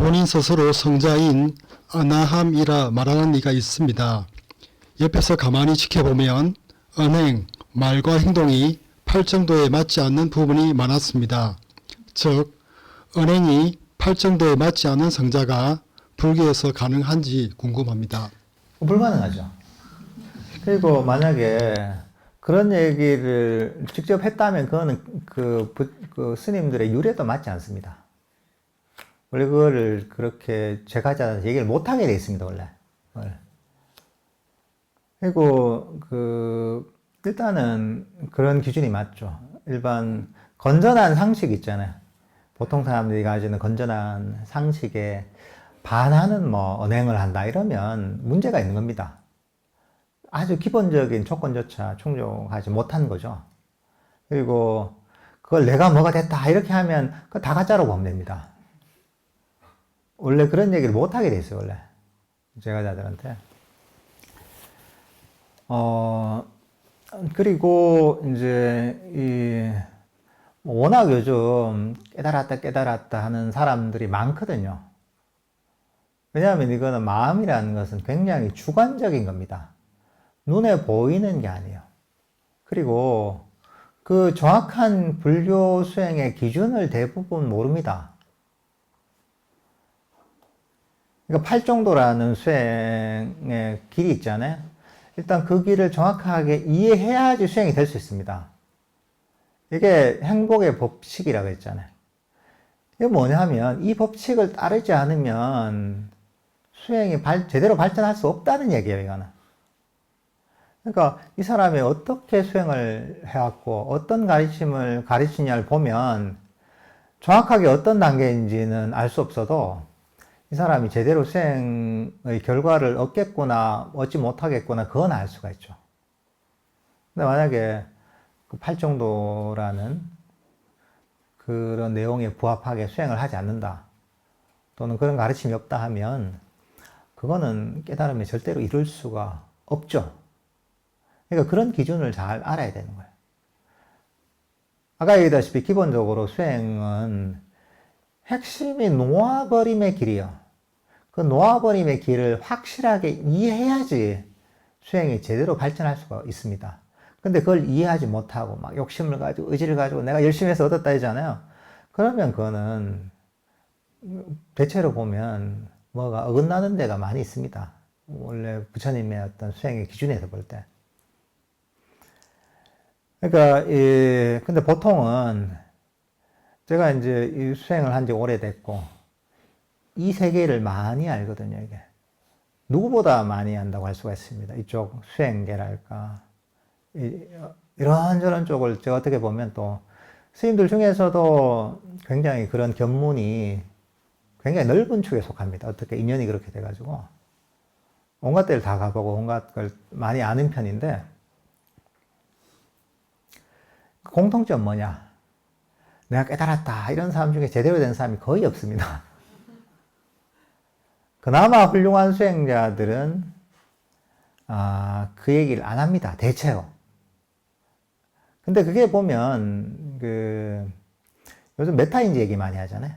본인 스스로 성자인 어나함이라 말하는 이가 있습니다. 옆에서 가만히 지켜보면 언행, 말과 행동이 팔정도에 맞지 않는 부분이 많았습니다. 즉, 언행이 팔정도에 맞지 않은 성자가 불교에서 가능한지 궁금합니다. 불가능하죠. 그리고 만약에 그런 얘기를 직접 했다면 그거는 그 스님들의 유래도 맞지 않습니다. 원래 그거를 그렇게 제가자 얘기를 못하게 돼 있습니다, 원래. 그리고 일단은 그런 기준이 맞죠. 일반 건전한 상식 있잖아요. 보통 사람들이 가지는 건전한 상식에 반하는 언행을 한다 이러면 문제가 있는 겁니다. 아주 기본적인 조건조차 충족하지 못한 거죠. 그리고 그걸 내가 뭐가 됐다 이렇게 하면 그거 다 가짜로 보면 됩니다. 원래 그런 얘기를 못하게 돼 있어요, 원래. 제가자들한테. 그리고 이제 워낙 요즘 깨달았다 하는 사람들이 많거든요. 왜냐하면 이거는 마음이라는 것은 굉장히 주관적인 겁니다. 눈에 보이는 게 아니에요. 그리고 그 정확한 불교 수행의 기준을 대부분 모릅니다. 그러니까 팔정도라는 수행의 길이 있잖아요. 일단 그 길을 정확하게 이해해야지 수행이 될 수 있습니다. 이게 행복의 법칙이라고 했잖아요. 이게 뭐냐면 이 법칙을 따르지 않으면 수행이 제대로 발전할 수 없다는 얘기예요, 이거는. 그러니까 이 사람이 어떻게 수행을 해왔고 어떤 가르침을 가르치냐를 보면 정확하게 어떤 단계인지는 알 수 없어도 이 사람이 제대로 수행의 결과를 얻겠구나 얻지 못하겠구나 그건 알 수가 있죠. 근데 만약에 그 팔정도라는 그런 내용에 부합하게 수행을 하지 않는다 또는 그런 가르침이 없다 하면 그거는 깨달음에 절대로 이룰 수가 없죠. 그러니까 그런 기준을 잘 알아야 되는 거예요. 아까 얘기했다시피 기본적으로 수행은 핵심이 놓아버림의 길이에요. 그 놓아버림의 길을 확실하게 이해해야지 수행이 제대로 발전할 수가 있습니다. 근데 그걸 이해하지 못하고 막 욕심을 가지고 의지를 가지고 내가 열심히 해서 얻었다 하잖아요. 그러면 그거는 대체로 보면 뭐가 어긋나는 데가 많이 있습니다. 원래 부처님의 어떤 수행의 기준에서 볼 때. 그러니까 근데 보통은 제가 이제 이 수행을 한 지 오래됐고 이 세계를 많이 알거든요, 이게. 누구보다 많이 안다고 할 수가 있습니다. 이쪽 수행계랄까. 이런저런 쪽을 제가 어떻게 보면 또 스님들 중에서도 굉장히 그런 견문이 굉장히 넓은 축에 속합니다. 어떻게 인연이 그렇게 돼가지고 온갖 데를 다 가보고 온갖 걸 많이 아는 편인데 공통점 뭐냐? 내가 깨달았다 이런 사람 중에 제대로 된 사람이 거의 없습니다. 그나마 훌륭한 수행자들은 그 얘기를 안 합니다. 대체로. 근데 그게 보면 요즘 메타인지 얘기 많이 하잖아요.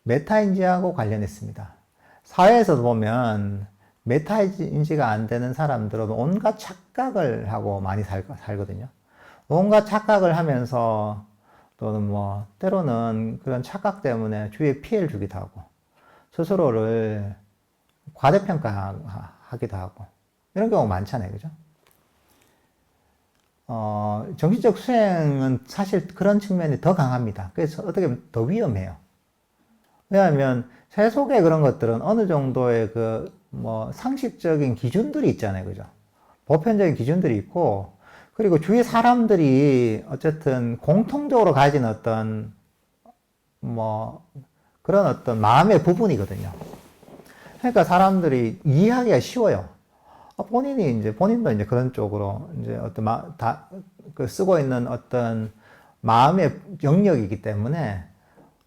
메타인지하고 관련했습니다. 사회에서도 보면 메타인지가 안 되는 사람들은 온갖 착각을 하고 많이 살거든요. 온갖 착각을 하면서 또는 때로는 그런 착각 때문에 주위에 피해를 주기도 하고 스스로를 과대평가하기도 하고 이런 경우가 많잖아요. 그죠? 정신적 수행은 사실 그런 측면이 더 강합니다. 그래서 어떻게 보면 더 위험해요. 왜냐하면 세속의 그런 것들은 어느 정도의 상식적인 기준들이 있잖아요. 그죠? 보편적인 기준들이 있고, 그리고 주위 사람들이 어쨌든 공통적으로 가진 어떤, 그런 어떤 마음의 부분이거든요. 그러니까 사람들이 이해하기가 쉬워요. 본인도 이제 그런 쪽으로 이제 쓰고 있는 어떤 마음의 영역이기 때문에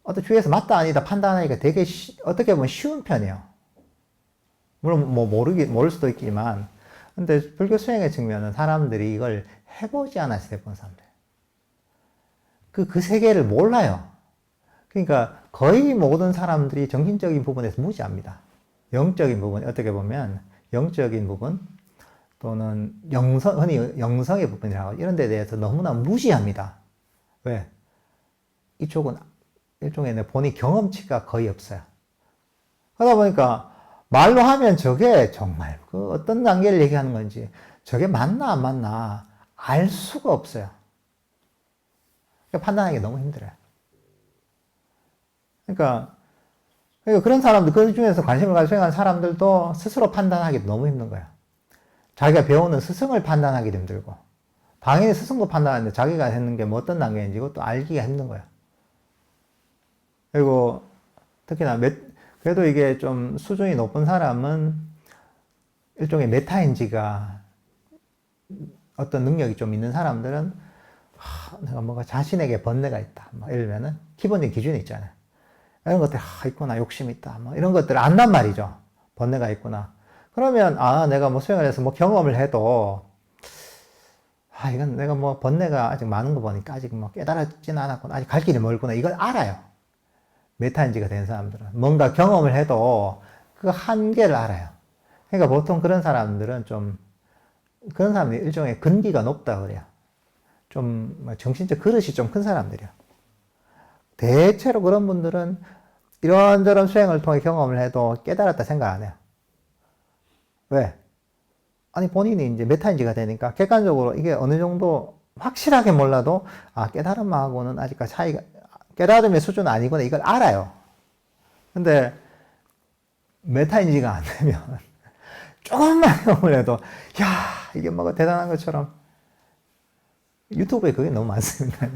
어떤 주위에서 맞다 아니다 판단하기가 되게 어떻게 보면 쉬운 편이에요. 물론 모를 수도 있지만, 근데 불교 수행의 측면은 사람들이 이걸 해보지 않았어요, 대부분 사람들. 그 세계를 몰라요. 그러니까 거의 모든 사람들이 정신적인 부분에서 무지합니다. 영적인 부분, 어떻게 보면 영적인 부분 또는 흔히 영성의 부분이라고 이런 데 대해서 너무나 무지합니다. 왜? 이쪽은 일종의 본인 경험치가 거의 없어요. 그러다 보니까 말로 하면 저게 정말 그 어떤 단계를 얘기하는 건지 저게 맞나 안 맞나 알 수가 없어요. 그러니까 판단하기 너무 힘들어요. 그러니까 그런 사람들, 그 중에서 관심을 가지고 수행하는 사람들도 스스로 판단하기 너무 힘든 거예요. 자기가 배우는 스승을 판단하기도 힘들고, 당연히 스승도 판단하는데 자기가 했는 게 뭐 어떤 단계인지 이것도 알기가 힘든 거예요. 그리고 특히나 그래도 이게 좀 수준이 높은 사람은 일종의 메타인지가 어떤 능력이 좀 있는 사람들은 내가 뭔가 자신에게 번뇌가 있다. 뭐 이러면은 기본적인 기준이 있잖아요. 이런 것들 있구나, 욕심 있다. 뭐 이런 것들을 안단 말이죠. 번뇌가 있구나. 그러면 내가 뭐 수행을 해서 뭐 경험을 해도 이건 내가 뭐 번뇌가 아직 많은 거 보니까 아직 뭐 깨달았지는 않았구나. 아직 갈 길이 멀구나. 이걸 알아요. 메타인지가 된 사람들은 뭔가 경험을 해도 그 한계를 알아요. 그러니까 보통 그런 사람들은 좀 그런 사람들이 일종의 근기가 높다 그래요. 좀 정신적 그릇이 좀 큰 사람들이요. 대체로 그런 분들은 이런저런 수행을 통해 경험을 해도 깨달았다 생각 안 해요. 왜? 아니 본인이 이제 메타인지가 되니까 객관적으로 이게 어느 정도 확실하게 몰라도 깨달음하고는 아직까지 차이가 깨달음의 수준은 아니구나 이걸 알아요. 근데 메타인지가 안 되면 조금만 경험을 해도 이게 뭐가 대단한 것처럼 유튜브에 그게 너무 많습니다.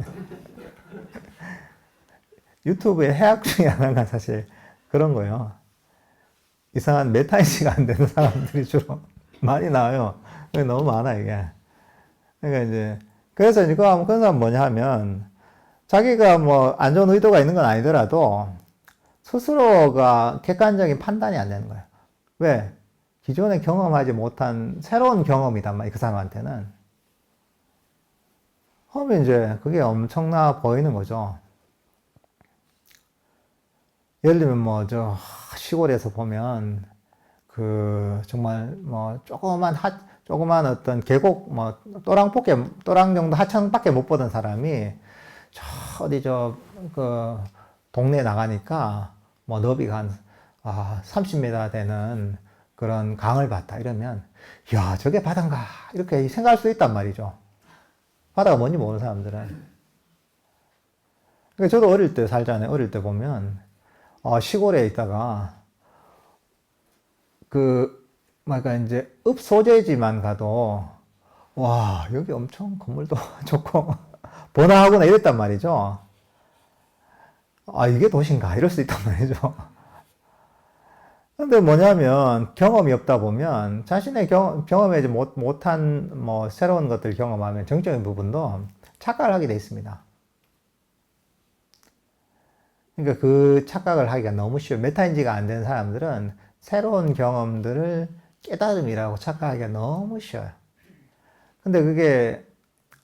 유튜브의 해악 중에 하나가 사실 그런 거예요. 이상한 메타인지가 안 되는 사람들이 주로 많이 나와요. 너무 많아, 이게. 그러니까 이제, 그래서 이제 그런 사람 뭐냐 하면, 자기가 뭐 안 좋은 의도가 있는 건 아니더라도, 스스로가 객관적인 판단이 안 되는 거예요. 왜? 기존에 경험하지 못한 새로운 경험이단 말이에요, 그 사람한테는. 그러면 이제 그게 엄청나 보이는 거죠. 예를 들면 뭐 시골에서 보면 정말 뭐 조그만 어떤 계곡 뭐 또랑 정도 하천밖에 못 보던 사람이 어디 동네 나가니까 뭐 너비가 한 30m 되는 그런 강을 봤다 이러면 저게 바다인가 이렇게 생각할 수 있단 말이죠. 바다가 뭔지 모르는 사람들은. 그러니까 저도 어릴 때 살잖아요. 어릴 때 보면 시골에 있다가 그러니까 이제 읍소재지만 가도 여기 엄청 건물도 좋고 번화하구나 이랬단 말이죠. 이게 도시인가 이럴 수 있단 말이죠. 근데 뭐냐면 경험이 없다 보면 자신의 경험하지 못한 뭐 새로운 것들 경험하면 정적인 부분도 착각을 하게 돼 있습니다. 그러니까 그 착각을 하기가 너무 쉬워요. 메타인지가 안 되는 사람들은 새로운 경험들을 깨달음이라고 착각하기가 너무 쉬워요. 근데 그게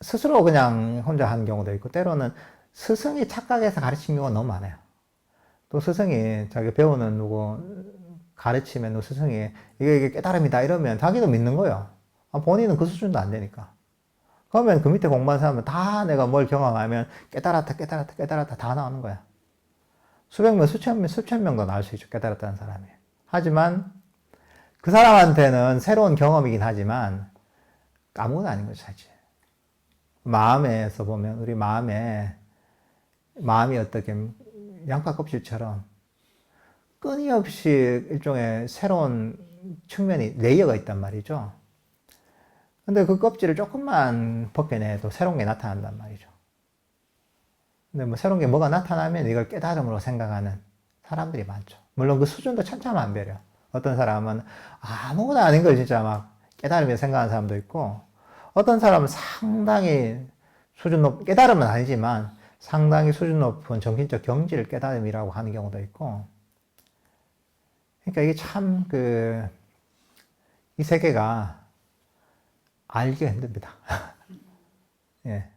스스로 그냥 혼자 하는 경우도 있고 때로는 스승이 착각해서 가르친 경우가 너무 많아요. 또 스승이 자기 배우는 누구 가르치면 스승이 이게 깨달음이다 이러면 자기도 믿는 거예요. 본인은 그 수준도 안 되니까. 그러면 그 밑에 공부한 사람은 다 내가 뭘 경험하면 깨달았다 다 나오는 거야. 수백 명, 수천 명도 나올 수 있죠. 깨달았다는 사람이. 하지만 그 사람한테는 새로운 경험이긴 하지만 아무것도 아닌 거죠, 사실. 마음에서 보면 우리 마음이 어떻게 양파 껍질처럼 끊임없이 일종의 새로운 측면이 레이어가 있단 말이죠. 근데 그 껍질을 조금만 벗겨내도 새로운 게 나타난단 말이죠. 근데 뭐 새로운 게 뭐가 나타나면 이걸 깨달음으로 생각하는 사람들이 많죠. 물론 그 수준도 천차만별이에요. 어떤 사람은 아무것도 아닌 걸 진짜 막 깨달음이라고 생각하는 사람도 있고, 어떤 사람은 상당히 깨달음은 아니지만 상당히 수준 높은 정신적 경지를 깨달음이라고 하는 경우도 있고, 그러니까 이게 참 이 세계가 알기가 힘듭니다. 예.